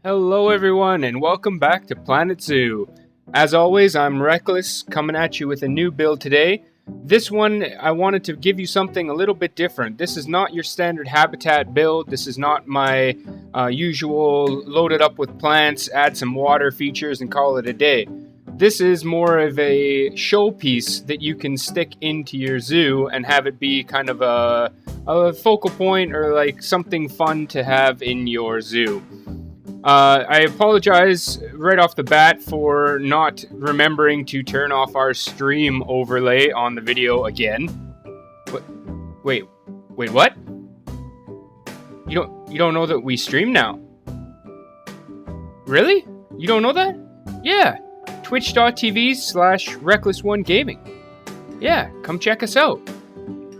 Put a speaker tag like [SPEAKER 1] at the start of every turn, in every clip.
[SPEAKER 1] Hello everyone and welcome back to Planet Zoo. As always, I'm Reckless, coming at you with a new build today. This one, I wanted to give you something a little bit different. This is not your standard habitat build. This is not my usual load it up with plants, add some water features and call it a day. This is more of a showpiece that you can stick into your zoo and have it be kind of a focal point or like something fun to have in your zoo. I apologize right off the bat for not remembering to turn off our stream overlay on the video again. Wait, what? You don't know that we stream now? Really? You don't know that? Yeah, twitch.tv/reckless1gaming. Yeah, come check us out.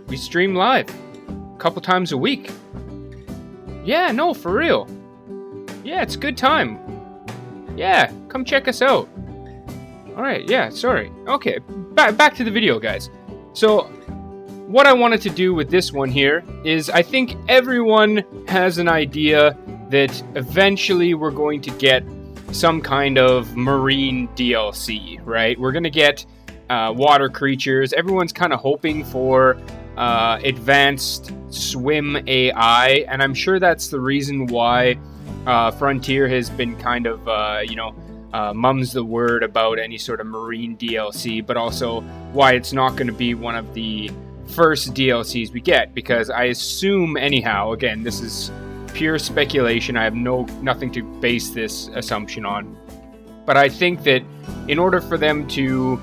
[SPEAKER 1] We stream live a couple times a week. Yeah, no, for real. Yeah, it's a good time. Yeah, come check us out. Alright, yeah, sorry. Okay, back to the video, guys. So, what I wanted to do with this one here is I think everyone has an idea that eventually we're going to get some kind of marine DLC, right? We're going to get water creatures. Everyone's kind of hoping for advanced swim AI, and I'm sure that's the reason why Frontier has been kind of, mums the word about any sort of marine DLC, but also why it's not going to be one of the first DLCs we get, because I assume, anyhow, again, this is pure speculation, I have nothing to base this assumption on, but I think that in order for them to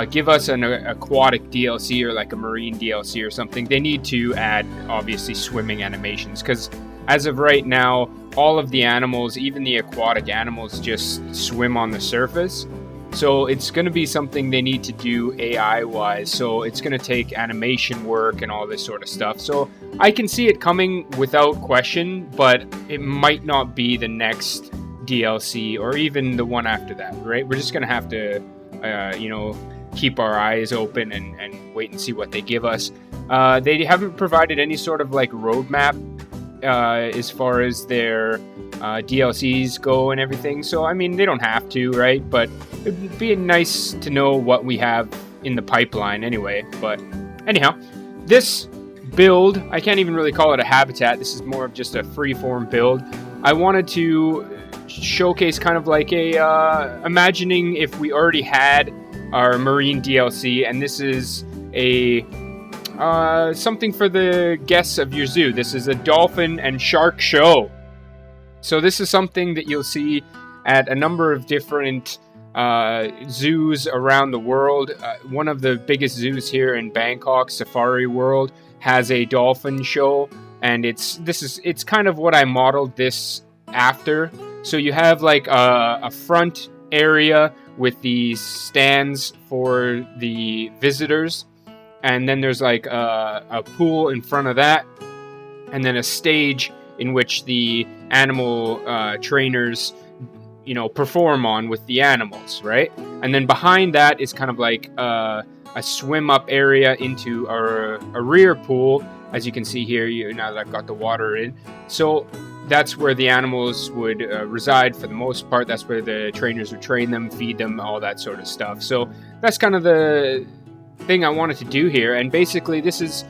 [SPEAKER 1] give us an aquatic DLC or like a marine DLC or something, they need to add, obviously, swimming animations, because as of right now, all of the animals, even the aquatic animals, just swim on the surface. So it's going to be something they need to do AI-wise. So it's going to take animation work and all this sort of stuff. So I can see it coming without question, but it might not be the next DLC or even the one after that, right? We're just going to have to, keep our eyes open and wait and see what they give us. They haven't provided any sort of like roadmap as far as their DLCs go and everything. So, I mean, they don't have to, right? But it'd be nice to know what we have in the pipeline anyway. But anyhow, this build, I can't even really call it a habitat. This is more of just a freeform build. I wanted to showcase kind of like a imagining if we already had our marine DLC, and this is a something for the guests of your zoo. This is a Dolphin and Shark show. So this is something that you'll see at a number of different zoos around the world. One of the biggest zoos here in Bangkok, Safari World, has a dolphin show, and it's kind of what I modeled this after. So you have like a front area with these stands for the visitors, and then there's like a pool in front of that, and then a stage in which the animal trainers, perform on with the animals, right? And then behind that is kind of like a swim up area into a rear pool, as you can see here. Now that I've got the water in, so that's where the animals would reside for the most part. That's where the trainers would train them, feed them, all that sort of stuff. So that's kind of the thing I wanted to do here, and basically this is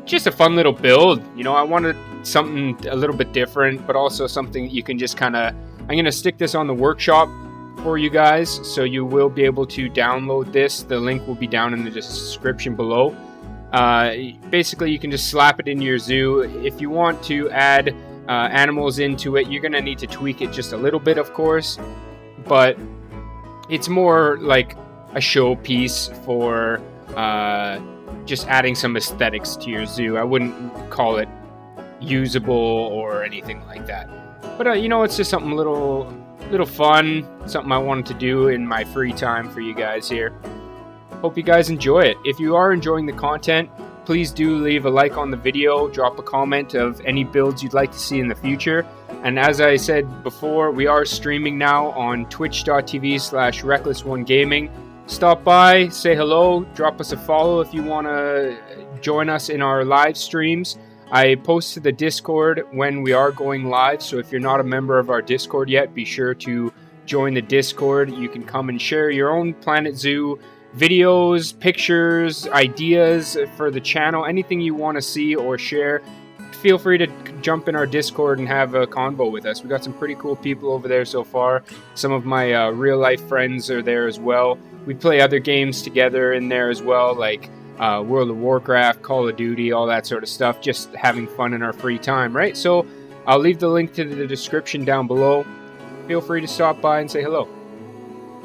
[SPEAKER 1] just a fun little build. I wanted something a little bit different, but also something that you can just kind of, I'm going to stick this on the workshop for you guys, so you will be able to download this. The link will be down in the description below. Basically you can just slap it into your zoo. If you want to add animals into it, you're going to need to tweak it just a little bit, of course, but it's more like a showpiece for just adding some aesthetics to your zoo. I wouldn't call it usable or anything like that, but it's just something little fun, something I wanted to do in my free time for you guys here. Hope you guys enjoy it. If you are enjoying the content, please do leave a like on the video, drop a comment of any builds you'd like to see in the future. And as I said before, we are streaming now on twitch.tv/reckless1gaming. Stop by, say hello, drop us a follow if you want to join us in our live streams. I post to the Discord when we are going live, so if you're not a member of our Discord yet, be sure to join the Discord. You can come and share your own Planet Zoo videos, pictures, ideas for the channel, anything you want to see or share. Feel free to jump in our Discord and have a convo with us. We got some pretty cool people over there so far. Some of my real life friends are there as well. We play other games together in there as well, like World of Warcraft, Call of Duty, all that sort of stuff. Just having fun in our free time, right? So I'll leave the link to the description down below. Feel free to stop by and say hello.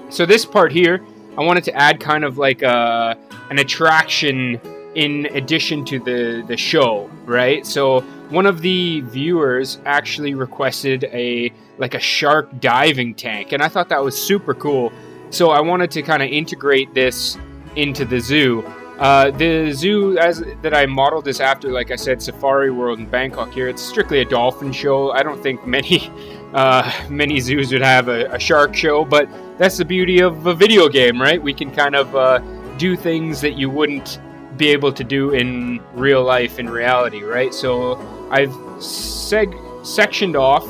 [SPEAKER 1] So this part here, I wanted to add kind of like an attraction in addition to the show, right? So one of the viewers actually requested a shark diving tank, and I thought that was super cool. So I wanted to kind of integrate this into the zoo. The zoo that I modeled this after, like I said, Safari World in Bangkok here, it's strictly a dolphin show. I don't think many zoos would have a shark show, but that's the beauty of a video game, right? We can kind of do things that you wouldn't be able to do in real life, in reality, right? So I've sectioned off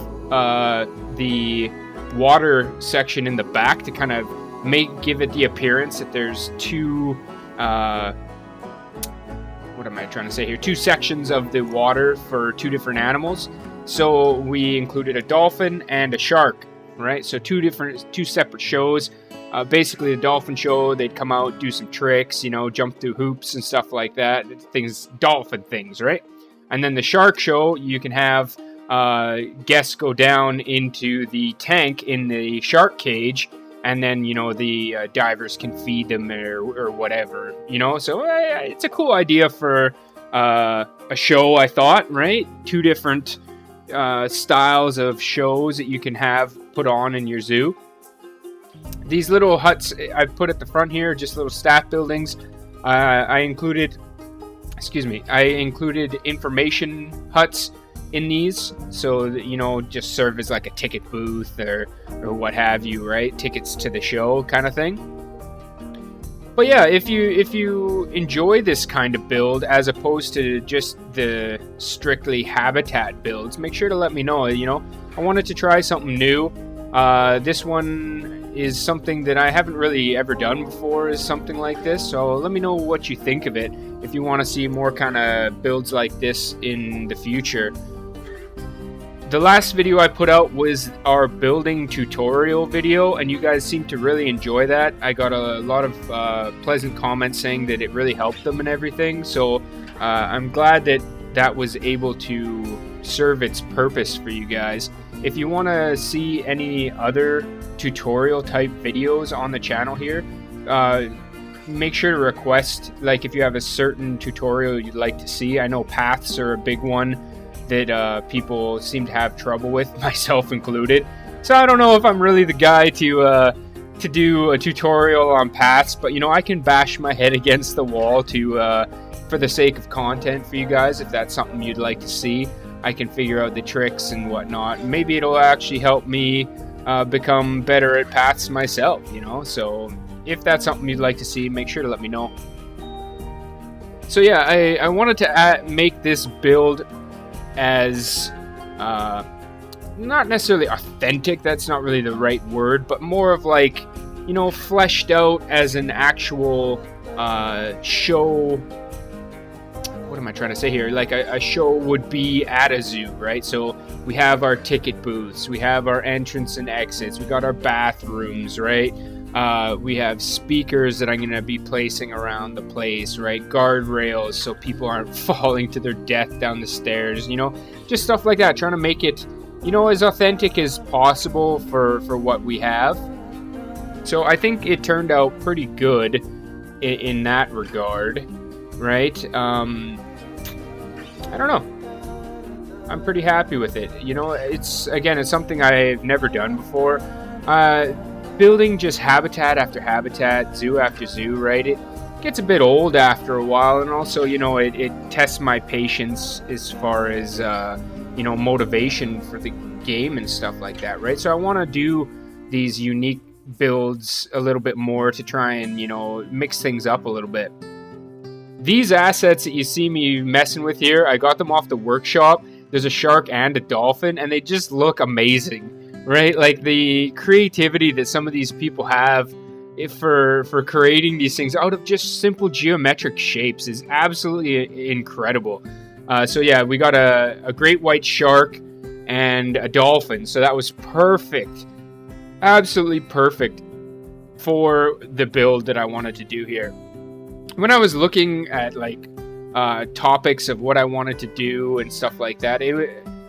[SPEAKER 1] the water section in the back to kind of give it the appearance that there's two two sections of the water for two different animals. So we included a dolphin and a shark, right? So two separate shows. Basically, the dolphin show, they'd come out, do some tricks, jump through hoops and stuff like that. Dolphin things, right? And then the shark show, you can have guests go down into the tank in the shark cage, and then, the divers can feed them or whatever, So it's a cool idea for a show, I thought, right? Two different styles of shows that you can have put on in your zoo. These little huts I've put at the front here, just little staff buildings. I included information huts in these, so that, just serve as like a ticket booth or what have you, right? Tickets to the show kind of thing. But yeah, if you enjoy this kind of build as opposed to just the strictly habitat builds, make sure to let me know. I wanted to try something new. This one is something that I haven't really ever done before, is something like this. So let me know what you think of it, if you want to see more kind of builds like this in the future. The last video I put out was our building tutorial video, and you guys seem to really enjoy that. I got a lot of pleasant comments saying that it really helped them and everything. So I'm glad that was able to serve its purpose for you guys. If you want to see any other tutorial type videos on the channel here, make sure to request, like, if you have a certain tutorial you'd like to see. I know paths are a big one that people seem to have trouble with, myself included. So I don't know if I'm really the guy to do a tutorial on paths, but I can bash my head against the wall for the sake of content for you guys. If that's something you'd like to see, I can figure out the tricks and whatnot. Maybe it'll actually help me become better at paths myself, So if that's something you'd like to see, make sure to let me know. So yeah, I wanted to make this build as not necessarily authentic, that's not really the right word, but more of like, fleshed out as an actual show. What am I trying to say here? Like a show would be at a zoo, right? So we have our ticket booths, we have our entrance and exits, we got our bathrooms, right? We have speakers that I'm going to be placing around the place, right? Guardrails so people aren't falling to their death down the stairs, just stuff like that. Trying to make it, as authentic as possible for what we have. So I think it turned out pretty good in that regard, right? I don't know. I'm pretty happy with it. It's something I've never done before. Building just habitat after habitat, zoo after zoo, right? It gets a bit old after a while, and also, it tests my patience as far as, motivation for the game and stuff like that, right? So I want to do these unique builds a little bit more to try and, mix things up a little bit. these assets that you see me messing with here, I got them off the workshop. There's a shark and a dolphin, and they just look amazing, right? Like the creativity that some of these people have for creating these things out of just simple geometric shapes is absolutely incredible. So yeah, we got a great white shark and a dolphin, so that was perfect, absolutely perfect for the build that I wanted to do here. When I was looking at like topics of what I wanted to do and stuff like that,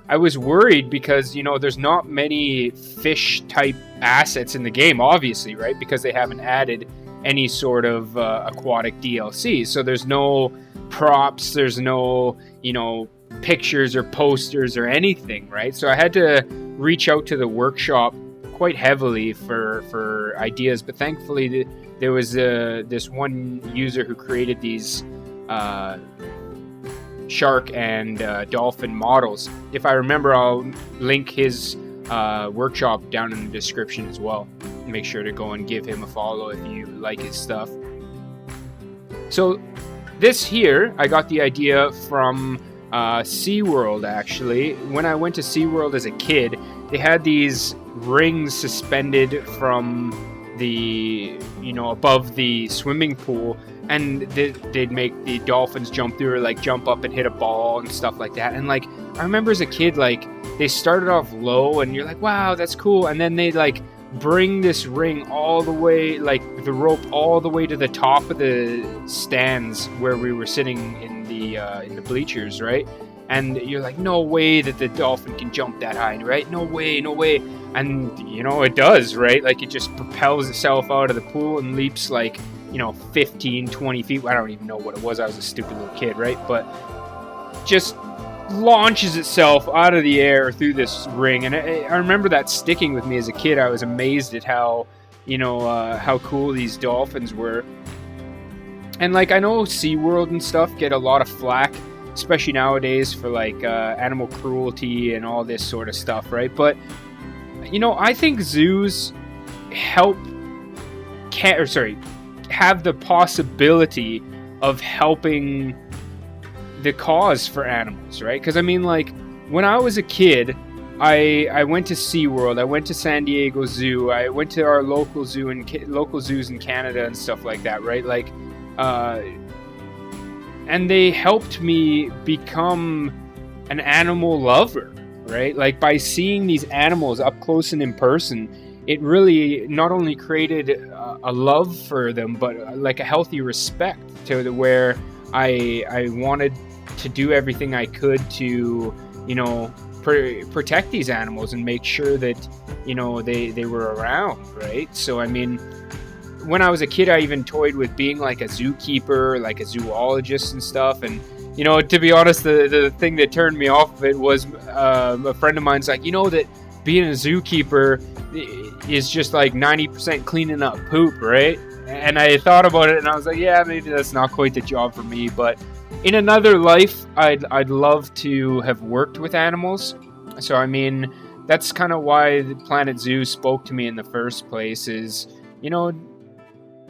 [SPEAKER 1] I was worried because, you know, there's not many fish type assets in the game, obviously, right? Because they haven't added any sort of aquatic DLC. So there's no props, there's no, you know, pictures or posters or anything, right? So I had to reach out to the workshop quite heavily for ideas, but thankfully there was this one user who created these shark and dolphin models. If I remember, I'll link his workshop down in the description as well. Make sure to go and give him a follow if you like his stuff. So this here, I got the idea from SeaWorld, actually. When I went to SeaWorld as a kid, they had these rings suspended from the, you know, above the swimming pool, and they'd make the dolphins jump through, or like jump up and hit a ball and stuff like that. And like, I remember as a kid, like they started off low and you're like, wow, that's cool. And then they like bring this ring all the way, like the rope all the way to the top of the stands where we were sitting in the bleachers, right? And you're like, no way that the dolphin can jump that high, right? No way, no way. And, you know, it does, right? Like, it just propels itself out of the pool and leaps, like, you know, 15, 20 feet. I don't even know what it was. I was a stupid little kid, right? But just launches itself out of the air through this ring. And I remember that sticking with me as a kid. I was amazed at how, you know, how cool these dolphins were. And, like, I know SeaWorld and stuff get a lot of flack, especially nowadays, for like animal cruelty and all this sort of stuff, right? But you know, I think zoos have the possibility of helping the cause for animals, right? Because I mean, like, when I was a kid, I went to SeaWorld, I went to San Diego Zoo, I went to our local zoo and local zoos in Canada and stuff like that, right? Like, and they helped me become an animal lover, right? Like, by seeing these animals up close and in person, it really not only created a love for them, but like a healthy respect to where I wanted to do everything I could to, you know, protect these animals and make sure that, you know, they were around, right? So, I mean, when I was a kid, I even toyed with being like a zookeeper, like a zoologist and stuff. And, you know, to be honest, the thing that turned me off of it was a friend of mine's like, you know, that being a zookeeper is just like 90% cleaning up poop, right? And I thought about it and I was like, yeah, maybe that's not quite the job for me. But in another life, I'd love to have worked with animals. So, I mean, that's kind of why the Planet Zoo spoke to me in the first place is, you know,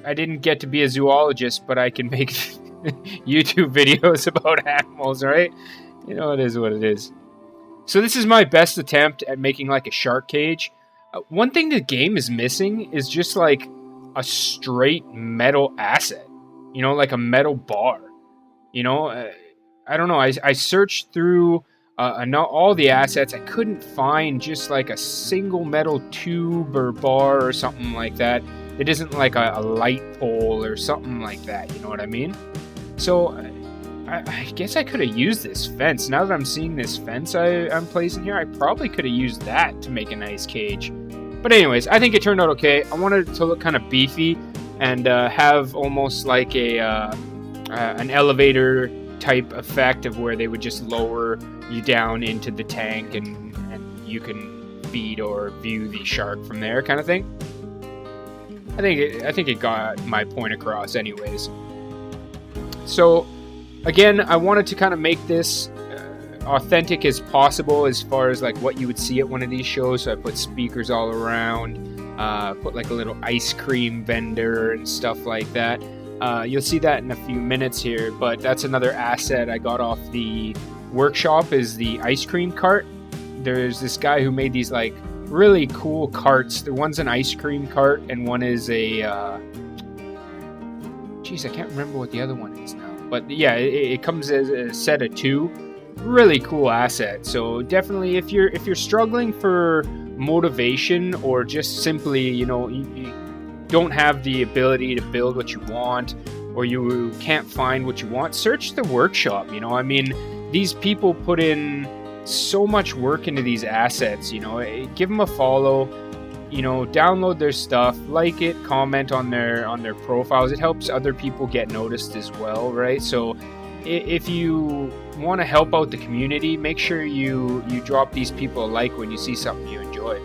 [SPEAKER 1] I didn't get to be a zoologist, but I can make YouTube videos about animals, right? You know, it is what it is. So this is my best attempt at making like a shark cage. One thing the game is missing is just like a straight metal asset, you know, like a metal bar. You know, I don't know. I searched through all the assets. I couldn't find just like a single metal tube or bar or something like that. It isn't like a light pole or something like that, you know what I mean? So, I guess I could have used this fence. Now that I'm seeing this fence I'm placing here, I probably could have used that to make a nice cage. But anyways, I think it turned out okay. I wanted it to look kind of beefy and have almost like an elevator type effect of where they would just lower you down into the tank and you can feed or view the shark from there kind of thing. I think it got my point across anyways. So, again, I wanted to kind of make this authentic as possible as far as like what you would see at one of these shows. So I put speakers all around, put like a little ice cream vendor and stuff like that. You'll see that in a few minutes here, but that's another asset I got off the workshop, is the ice cream cart. There's this guy who made these like really cool carts. One's an ice cream cart and one is a I can't remember what the other one is now, but yeah, it comes as a set of 2. Really cool asset. So definitely, if you're struggling for motivation, or just simply, you don't have the ability to build what you want, or you can't find what you want, search the workshop. I mean, these people put in so much work into these assets. Give them a follow, download their stuff, like it, comment on their profiles. It helps other people get noticed as well, right? So if you want to help out the community, make sure you drop these people a like when you see something you enjoy.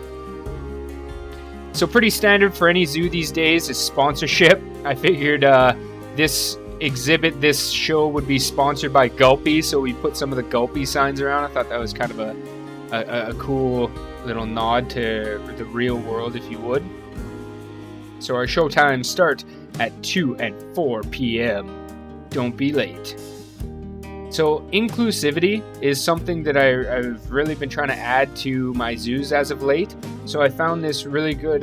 [SPEAKER 1] So pretty standard for any zoo these days is sponsorship. I figured this show would be sponsored by Gulpy, so we put some of the Gulpy signs around. I thought that was kind of a cool little nod to the real world, if you would. So our show times start at 2 and 4 p.m. Don't be late. So inclusivity is something that I've really been trying to add to my zoos as of late. So I found this really good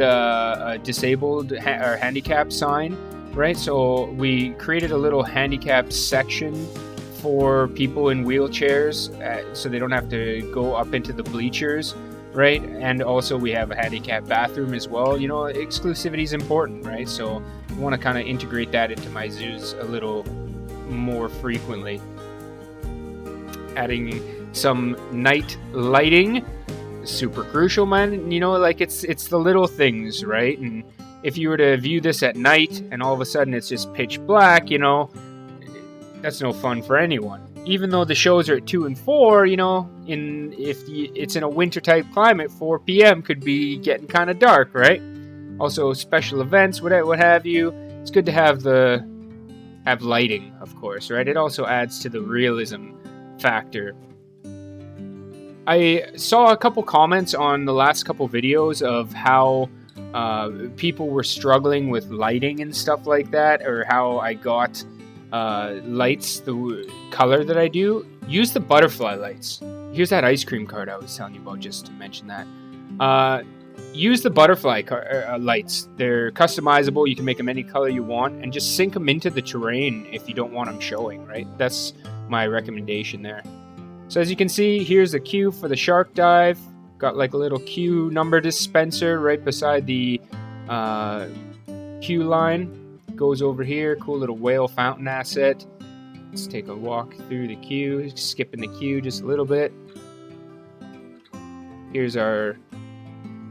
[SPEAKER 1] disabled or handicap sign, right? So we created a little handicap section for people in wheelchairs, so they don't have to go up into the bleachers, right? And also we have a handicap bathroom as well. Exclusivity is important, right? So I want to kind of integrate that into my zoos a little more frequently. Adding some night lighting, super crucial, man. It's the little things, right? And if you were to view this at night and all of a sudden it's just pitch black, that's no fun for anyone. Even though the shows are at 2 and 4, if it's in a winter type climate, 4 p.m. could be getting kind of dark, right? Also special events, what have you. It's good to have lighting, of course, right? It also adds to the realism factor. I saw a couple comments on the last couple videos of how people were struggling with lighting and stuff like that, or how I got lights the color that I do. Use the butterfly lights. Here's that ice cream cart I was telling you about, just to mention that. Use the butterfly lights. They're customizable. You can make them any color you want, and just sync them into the terrain if you don't want them showing, right? That's my recommendation there. So as you can see, here's the queue for the shark dive. Got like a little queue number dispenser right beside the queue line. Goes over here. Cool little whale fountain asset. Let's take a walk through the queue, skipping the queue just a little bit. Here's our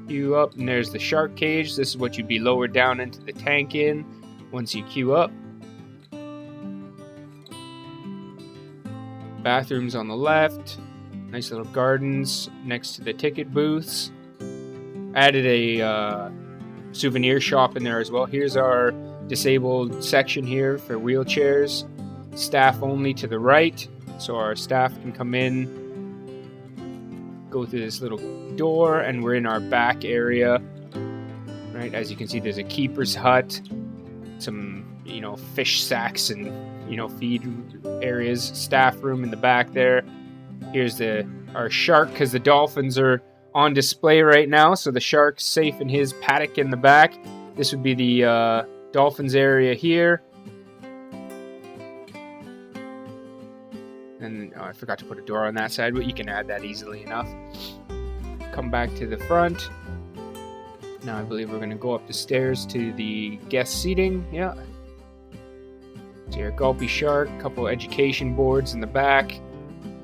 [SPEAKER 1] queue up, and there's the shark cage. This is what you'd be lowered down into the tank in once you queue up. Bathrooms on the left. Nice little gardens next to the ticket booths. Added a souvenir shop in there as well. Here's our disabled section here for wheelchairs. Staff only to the right, so our staff can come in, go through this little door, and we're in our back area. Right, as you can see, there's a keeper's hut, some fish sacks and feed areas, staff room in the back there. Here's our shark, because the dolphins are on display right now, so the shark's safe in his paddock in the back. This would be the dolphins area here. And I forgot to put a door on that side, but you can add that easily enough. Come back to the front. Now I believe we're going to go up the stairs to the guest seating. Yeah. See our Gulpy shark, couple education boards in the back,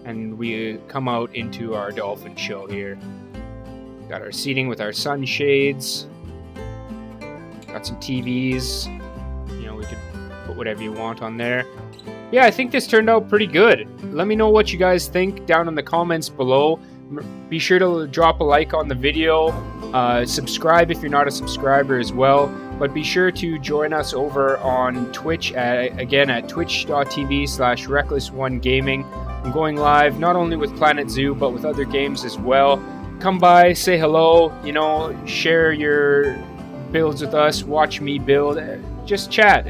[SPEAKER 1] and we come out into our dolphin show here. Got our seating with our sunshades. Got some TVs. We could put whatever you want on there. Yeah, I think this turned out pretty good. Let me know what you guys think down in the comments below. Be sure to drop a like on the video. Subscribe if you're not a subscriber as well. But be sure to join us over on Twitch, again at twitch.tv/reckless1gaming. I'm going live not only with Planet Zoo, but with other games as well. Come by, say hello, share your builds with us, watch me build, just chat,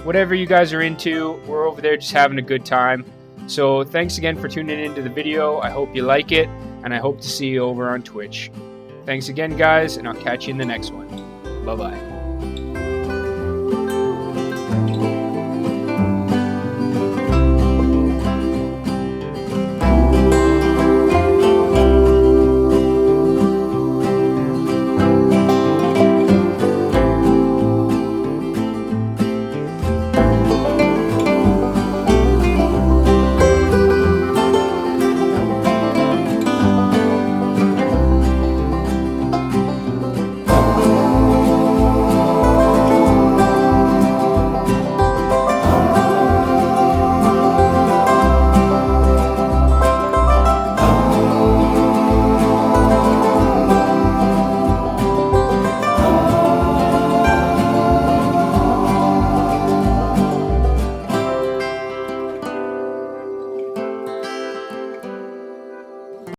[SPEAKER 1] whatever you guys are into, we're over there just having a good time. So thanks again for tuning into the video. I hope you like it, and I hope to see you over on Twitch. Thanks again, guys, and I'll catch you in the next one. Bye-bye.